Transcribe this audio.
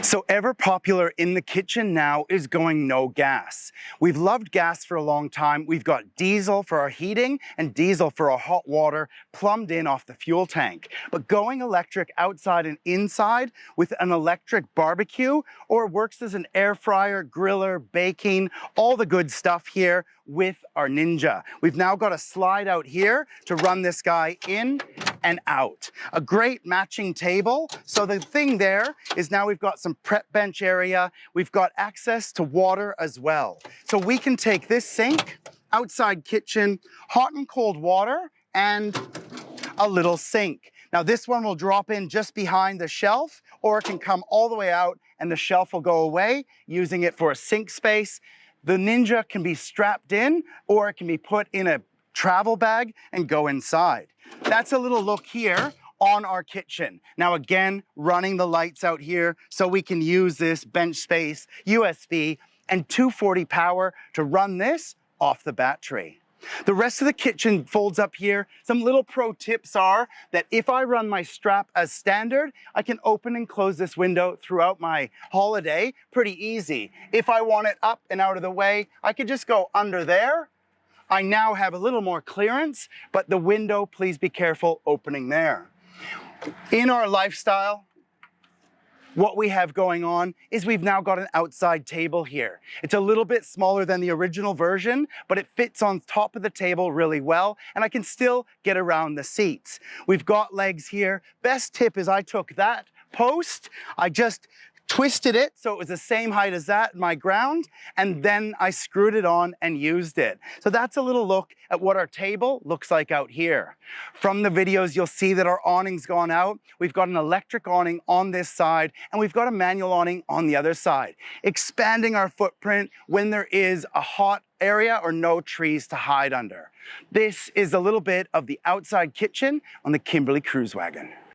So ever popular in the kitchen now is going no gas. We've loved gas for a long time. We've got diesel for our heating and diesel for our hot water plumbed in off the fuel tank. But going electric outside and inside with an electric barbecue or works as an air fryer, griller, baking, all the good stuff here with our Ninja. We've now got a slide out here to run this guy in and out. A great matching table. So the thing there is now we've got some prep bench area. We've got access to water as well. So we can take this sink, outside kitchen, hot and cold water, and a little sink. Now this one will drop in just behind the shelf, or it can come all the way out and the shelf will go away, using it for a sink space. The Ninja can be strapped in, or it can be put in a travel bag and go inside. That's a little look here on our kitchen. Now again, running the lights out here so we can use this bench space, USB, and 240 power to run this off the battery. The rest of the kitchen folds up here. Some little pro tips are that if I run my strap as standard, I can open and close this window throughout my holiday pretty easy. If I want it up and out of the way, I could just go under there. I now have a little more clearance, but the window, please be careful opening there. In our lifestyle, what we have going on is we've now got an outside table here. It's a little bit smaller than the original version, but it fits on top of the table really well, and I can still get around the seats. We've got legs here. Best tip is I took that post, I just twisted it so it was the same height as that, my ground, and then I screwed it on and used it. So that's a little look at what our table looks like out here. From the videos, you'll see that our awning's gone out. We've got an electric awning on this side, and we've got a manual awning on the other side, expanding our footprint when there is a hot area or no trees to hide under. This is a little bit of the outside kitchen on the Kimberley Kruiswagen.